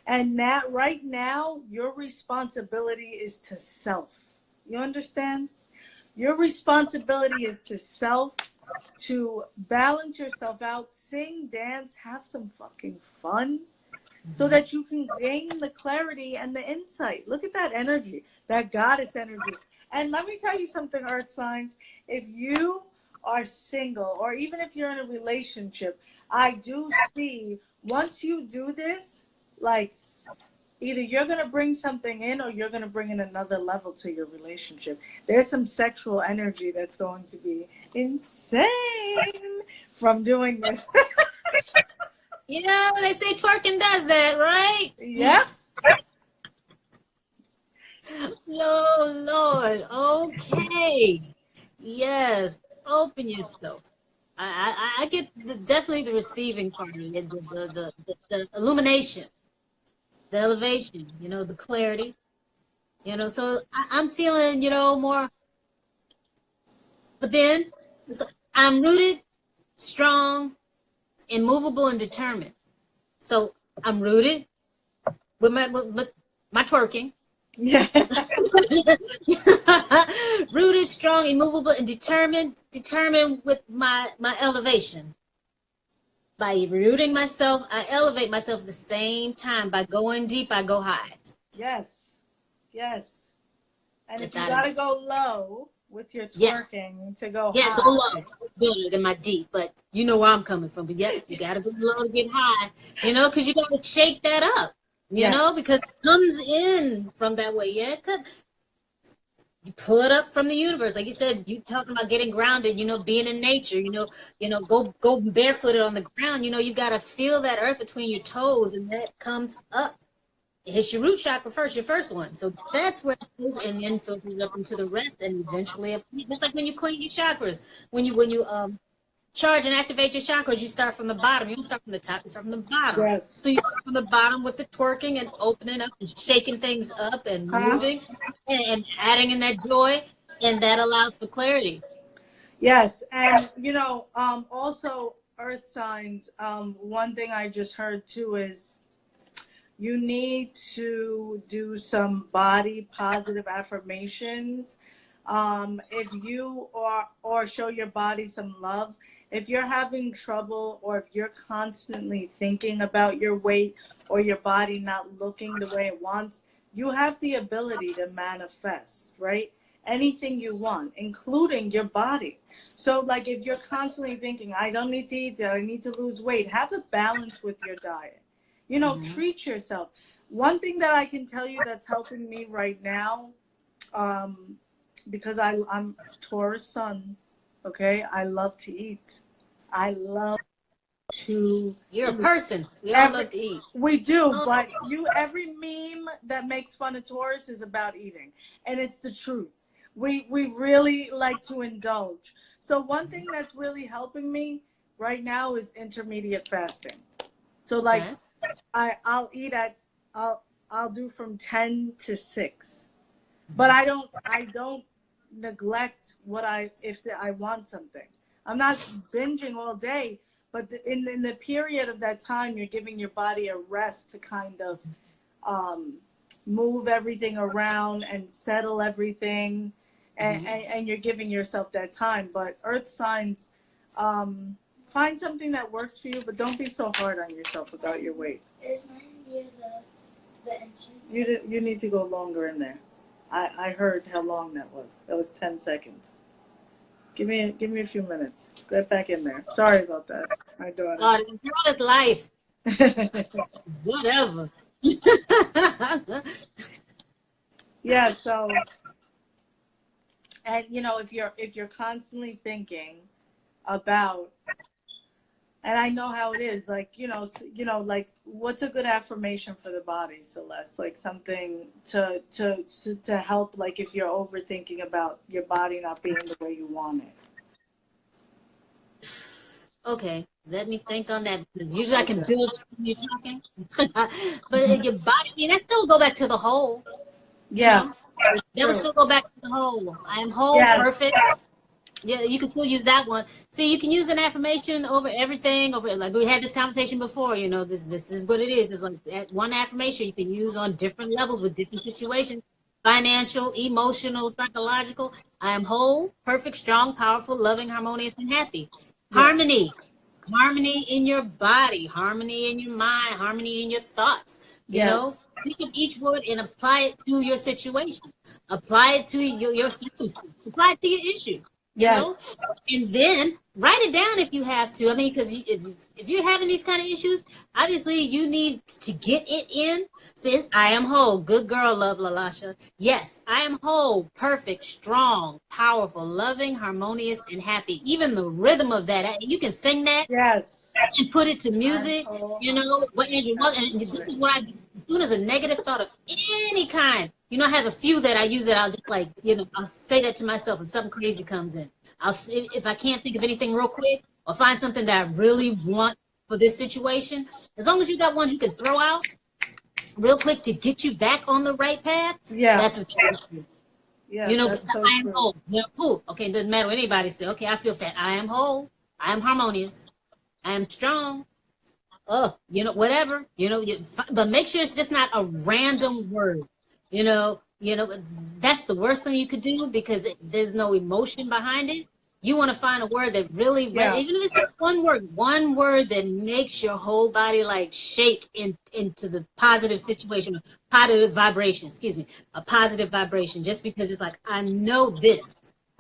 And right now, your responsibility is to self. You understand? Your responsibility is to self, to balance yourself out, sing, dance, have some fucking fun, so that you can gain the clarity and the insight. Look at that energy, that goddess energy. And let me tell you something, earth signs. If you are single, or even if you're in a relationship, I do see once you do this, like, either you're going to bring something in or you're going to bring in another level to your relationship. There's some sexual energy that's going to be insane from doing this. Yeah, they say twerking does that, right? Yep. Oh, Lord. Okay. Yes. Open yourself. I get definitely the receiving part of it, the illumination, the elevation, the clarity, so I'm feeling, more, but then I'm rooted, strong, immovable, and determined. So I'm rooted with my twerking. Yeah. Rooted, strong, immovable, and determined with my elevation. By rooting myself, I elevate myself at the same time. By going deep, I go high. Yes. And if you gotta go low with your twerking to go high. Go low. It's better than my deep, but you know where I'm coming from. But you gotta go low to get high, because you gotta shake that up. Because it comes in from that way, because you pull it up from the universe. Like you said, you talking about getting grounded, being in nature, go barefooted on the ground, you got to feel that earth between your toes, and that comes up. It hits your root chakra first, your first one. So that's where it goes, and then filters up into the rest, and eventually, just like when you clean your chakras, when you charge and activate your chakras, you start from the bottom. You don't start from the top, you start from the bottom. Yes. So you start from the bottom with the twerking and opening up and shaking things up and Huh? moving and adding in that joy, and that allows for clarity. Yes, and you know, also earth signs. One thing I just heard too is you need to do some body positive affirmations. If you or show your body some love. If you're having trouble, or if you're constantly thinking about your weight or your body not looking the way it wants, you have the ability to manifest, right? Anything you want, including your body. So, like, if you're constantly thinking, I don't need to eat that, I need to lose weight, have a balance with your diet. You know, treat yourself. One thing that I can tell you that's helping me right now, because I'm Taurus sun, okay? I love to eat. I love to. You're a person. We all love to eat. We do, but every meme that makes fun of Taurus is about eating, and it's the truth. We really like to indulge. So one thing that's really helping me right now is intermediate fasting. So like, I'll eat at I'll do from 10 to 6, but I don't neglect what I want something. I'm not binging all day, but in the period of that time, you're giving your body a rest to kind of move everything around and settle everything, and you're giving yourself that time. But earth signs, find something that works for you, but don't be so hard on yourself about your weight. Is mine near the entrance? You need to go longer in there. I heard how long that was. That was 10 seconds. Give me a few minutes. Get back in there. Sorry about that. My daughter. God, it's life. Whatever. Yeah. So, and you know, if you're constantly thinking about, and I know how it is, like, you know, like, what's a good affirmation for the body, Celeste? Like something to help, like, if you're overthinking about your body not being the way you want it. Okay, let me think on that, because usually I can build up when you're talking. But your body, I mean, that still go back to the whole. Yeah. That would still go back to the whole. I am whole, perfect. Yeah, you can still use that one. See, you can use an affirmation over everything. Over, like we had this conversation before. You know, this is what it is. It's like that one affirmation you can use on different levels with different situations: financial, emotional, psychological. I am whole, perfect, strong, powerful, loving, harmonious, and happy. Harmony, harmony in your body, harmony in your mind, harmony in your thoughts. You know, think of each word and apply it to your situation. Apply it to your circumstance. Apply it to your issue. You know, and then write it down if you have to. I mean, because if you're having these kind of issues, obviously you need to get it in. Sis, I am whole. Good girl, love Lalasha. Yes, I am whole, perfect, strong, powerful, loving, harmonious, and happy. Even the rhythm of that, you can sing that. Yes. And put it to music. You know, what as you want. And this is what I do. As soon as a negative thought of any kind. You know, I have a few that I use that I'll just like, you know, I'll say that to myself if something crazy comes in. If I can't think of anything real quick or find something that I really want for this situation, as long as you got ones you can throw out real quick to get you back on the right path, that's what you do. Yeah, you know, I am whole. You know, cool. Okay, it doesn't matter what anybody say. Okay, I feel fat. I am whole. I am harmonious. I am strong. Oh, you know, whatever. You know, but make sure it's just not a random word. You know, that's the worst thing you could do because there's no emotion behind it. You want to find a word that really, even if it's just one word that makes your whole body like shake into the positive situation, positive vibration, a positive vibration, just because it's like, I know this.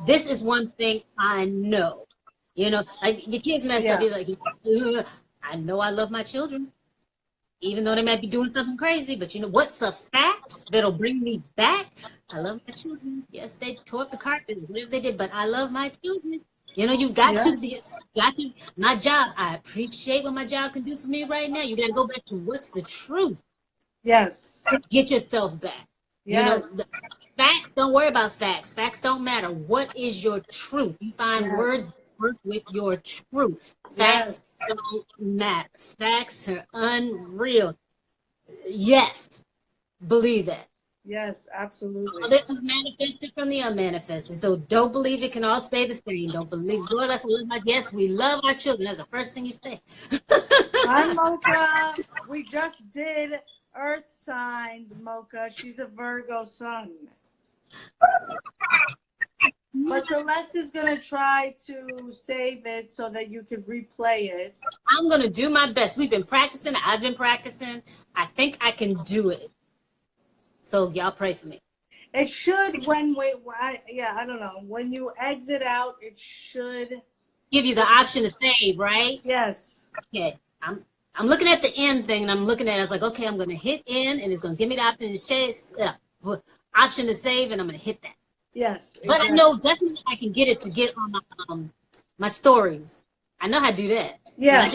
This is one thing I know. You know, like your kids mess up, you're like, I know I love my children. Even though they might be doing something crazy, but you know what's a fact that'll bring me back? I love my children. Yes, they tore up the carpet, whatever they did, but I love my children. You know, you got to, my job. I appreciate what my job can do for me right now. You got to go back to what's the truth. Yes. To get yourself back. You know, the facts, don't worry about facts. Facts don't matter. What is your truth? You find words work with your truth. Facts don't matter. Facts are unreal. Yes, believe that. Yes, absolutely. All this was manifested from the unmanifested. So don't believe it can all stay the same. Don't believe, Lord, let's love my yes, we love our children. That's the first thing you say. Hi, Mocha. We just did Earth signs, Mocha. She's a Virgo sun. But Celeste is going to try to save it so that you can replay it. I'm going to do my best. We've been practicing. I've been practicing. I think I can do it. So y'all pray for me. It should, when I don't know. When you exit out, it should give you the option to save, right? Yes. Okay. I'm looking at the end thing, and I'm looking at it. I was like, okay, I'm going to hit end, and it's going to give me the option to save, and I'm going to hit that. Yes. But exactly. I know definitely I can get it to get on my stories. I know how to do that. Yeah. I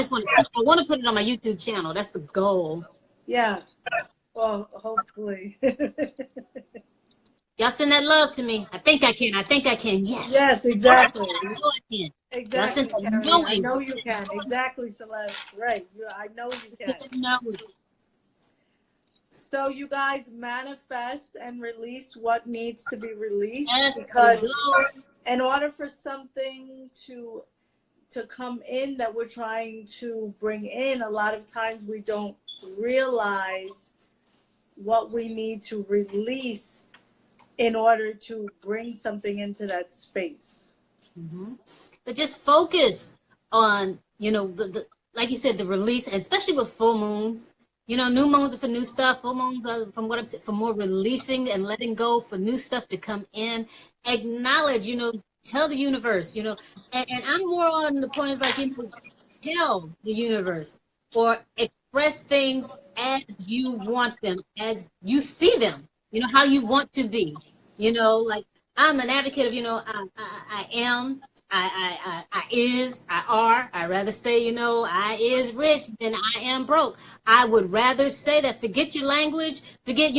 want to put it on my YouTube channel. That's the goal. Yeah. Well, hopefully. Y'all send that love to me. I think I can. I think I can. Yes. Yes, exactly. I know I can. Exactly. I know you can. Exactly, Celeste. Right. I know you can. So you guys manifest and release what needs to be released, because in order for something to come in that we're trying to bring in, a lot of times we don't realize what we need to release in order to bring something into that space. Mm-hmm. But just focus on, the like you said, the release, especially with full moons. New moons are for new stuff. Full moons are, from what I'm saying, for more releasing and letting go, for new stuff to come in. Acknowledge, tell the universe, and I'm more on the point is like, tell the universe or express things as you want them, as you see them, how you want to be, like I'm an advocate of, I am, I is, I are. I rather say, I is rich than I am broke. I would rather say that. Forget your language, forget,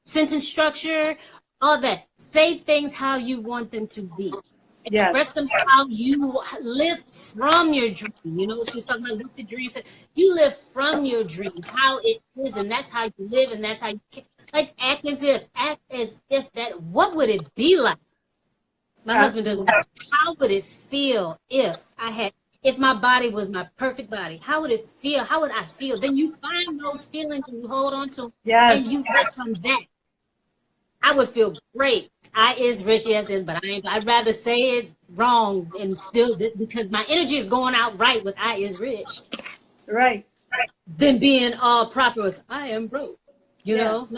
sentence structure, all that. Say things how you want them to be. Yes. Express them how you live from your dream. She's talking about lucid dreams. You live from your dream, how it is, and that's how you live, and that's how you can. Like, act as if that, what would it be like? My husband doesn't. How would it feel if my body was my perfect body? How would it feel? How would I feel? Then you find those feelings and you hold on to them, and you live from that. I would feel great. I is rich, yes, but I'd rather say it wrong and still, because my energy is going out right with I is rich. Right. Than being all proper with I am broke. You know?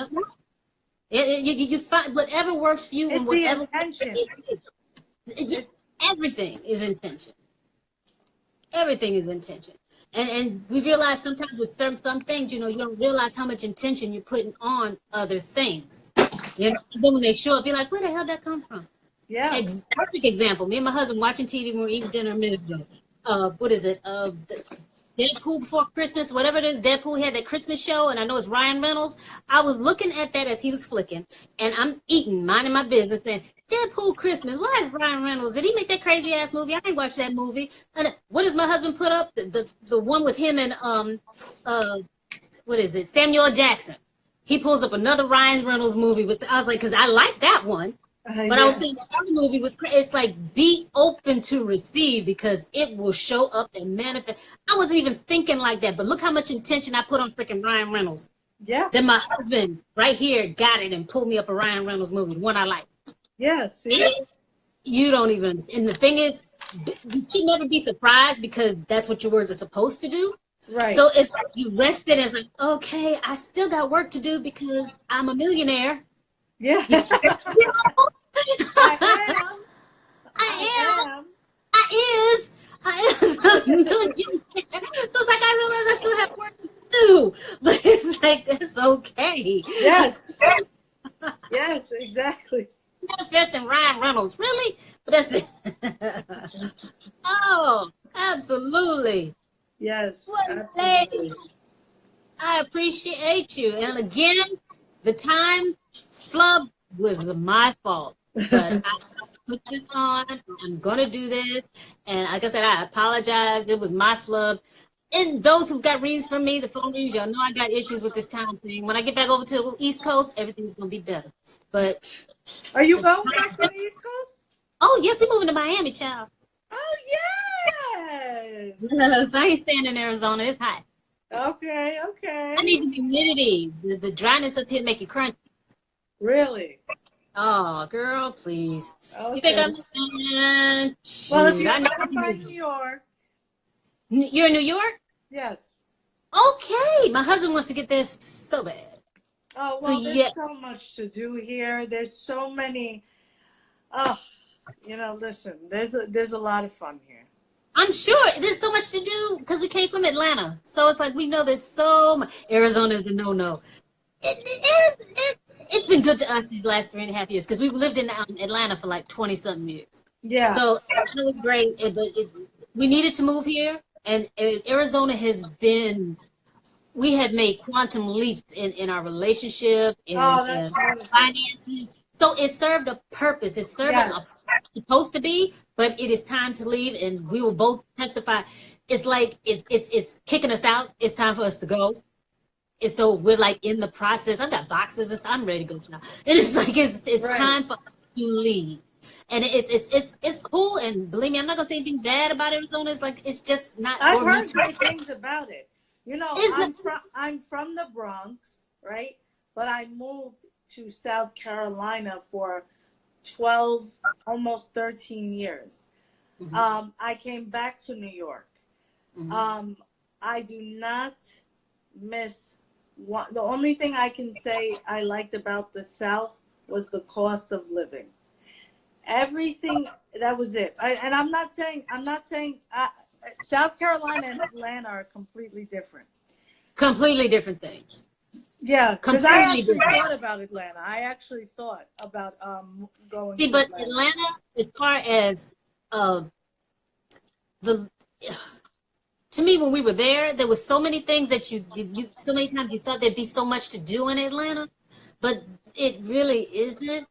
You find whatever works for you, it's and whatever. Everything is intention. Everything is intention. And we realize sometimes with some things, you don't realize how much intention you're putting on other things. And then when they show up, you're like, where the hell did that come from? Yeah. Perfect example. Me and my husband watching TV when we were eating dinner a minute ago. What is it? Deadpool Before Christmas, whatever it is. Deadpool had that Christmas show, and I know it's Ryan Reynolds. I was looking at that as he was flicking, and I'm eating, minding my business, saying, Deadpool Christmas, why is Ryan Reynolds? Did he make that crazy ass movie? I ain't watched that movie. And what does my husband put up? The one with him and what is it? Samuel Jackson. He pulls up another Ryan Reynolds movie. I was like, because I like that one. But I was saying the other movie was crazy. It's like, be open to receive, because it will show up and manifest. I wasn't even thinking like that, but look how much intention I put on freaking Ryan Reynolds. Yeah. Then my husband right here got it and pulled me up a Ryan Reynolds movie, the one I like. Yes. You don't even understand. And the thing is, you should never be surprised, because that's what your words are supposed to do. Right. So it's like you rested and it's like, okay, I still got work to do because I'm a millionaire. Yeah. I am. I is a millionaire. So it's like, I realize I still have work to do, but it's like, that's okay. Yes. Yes, exactly. Manifesting Ryan Reynolds, really? But that's it. Oh, absolutely. Yes. What a lady. I appreciate you. And again, the time flub was my fault. But put this on. I'm gonna do this. And like I said, I apologize. It was my flub. And those who got reads from me, the phone reads, y'all know I got issues with this time thing. When I get back over to the East Coast, everything's gonna be better. But Are you going back to the East Coast? oh yes, we're moving to Miami, child. Oh yes. So I ain't staying in Arizona. It's hot. Okay. I need the humidity. The dryness up here make you crunchy. Really? Oh, girl, please. Okay. You think I'm listening? Well, if you're I know ever by New York. You're in New York? Yes. Okay. My husband wants to get this so bad. Oh, well, So, there's yeah. so much to do here. There's so many. Oh, listen, there's a lot of fun here. I'm sure there's so much to do because we came from Atlanta. So it's like we know there's so much. Arizona's a no-no. It's been good to us these last 3.5 years because we've lived in Atlanta for like 20-something years. Yeah. So it was great. We needed to move here. And Arizona has been, we have made quantum leaps in our relationship, in finances. So it served a purpose. It served a supposed to be, but it is time to leave, and we will both testify. It's like it's kicking us out. It's time for us to go. And so we're like in the process. I've got boxes. I'm ready to go now. And it's like it's time for us to leave. And it's cool. And believe me, I'm not gonna say anything bad about Arizona. It's like it's just not. I've heard great things about it. I'm from the Bronx, right? But I moved to South Carolina for 12, almost 13 years. Mm-hmm. I came back to New York. Mm-hmm. I do not miss the only thing I can say I liked about the South was the cost of living. Everything, that was it. I'm not saying South Carolina and Atlanta are completely different. Completely different things. Yeah, because I actually thought about Atlanta. I actually thought about going. See, but Atlanta, as far as to me, when we were there was so many things that so many times you thought there'd be so much to do in Atlanta, but it really isn't.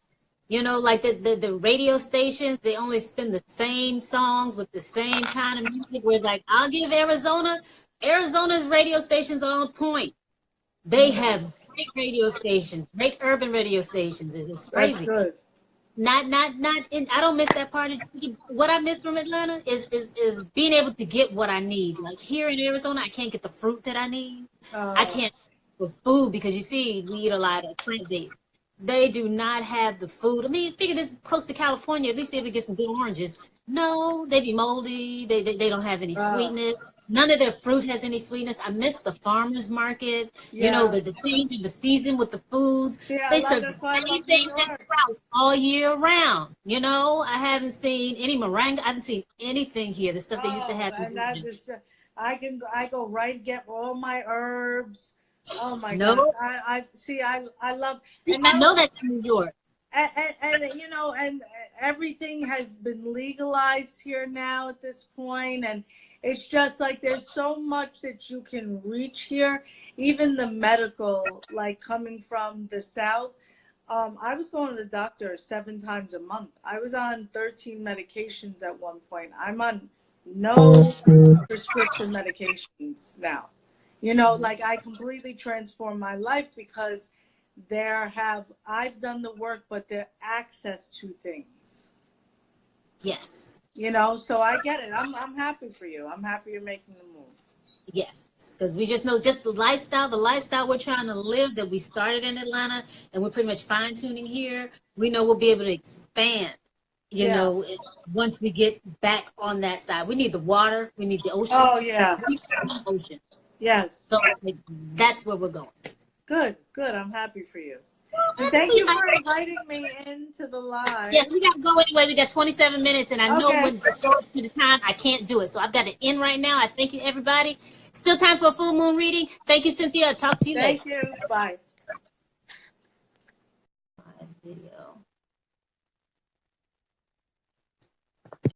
Like the radio stations, they only spin the same songs with the same kind of music. Whereas, like, I'll give Arizona's radio stations are on point. They have great radio stations, great urban radio stations. It's crazy. That's good. I don't miss that part. What I miss from Atlanta is being able to get what I need. Like here in Arizona, I can't get the fruit that I need. I can't with food because you see, we eat a lot of plant-based. They do not have the food. I mean, figure this close to California, at least be able to get some good oranges. No, they be moldy. They don't have any sweetness. None of their fruit has any sweetness. I miss the farmer's market. Yeah. The change in the season with the foods. Yeah, they serve anything that's sprouts all year round. I haven't seen any moringa. I haven't seen anything here. The stuff they used to have. I go right and get all my herbs. Oh my God! I love. I know that's in New York. And everything has been legalized here now at this point, and it's just like there's so much that you can reach here. Even the medical, like coming from the South. I was going to the doctor 7 times a month. I was on 13 medications at one point. I'm on no prescription medications now. Like I completely transformed my life because I've done the work, but there's access to things. Yes. So I get it. I'm happy for you. I'm happy you're making the move. Yes, because we just know the lifestyle we're trying to live that we started in Atlanta and we're pretty much fine tuning here. We know we'll be able to expand, once we get back on that side. We need the water. We need the ocean. Oh, yeah. We need the ocean. Yes. So that's where we're going. Good. I'm happy for you. And thank you for inviting me into the live. Yes, we got to go anyway. We got 27 minutes, and I know when it's going to the time, I can't do it. So I've got to end right now. I thank you, everybody. Still time for a full moon reading. Thank you, Cynthia. I'll talk to you later. Thank you. Bye.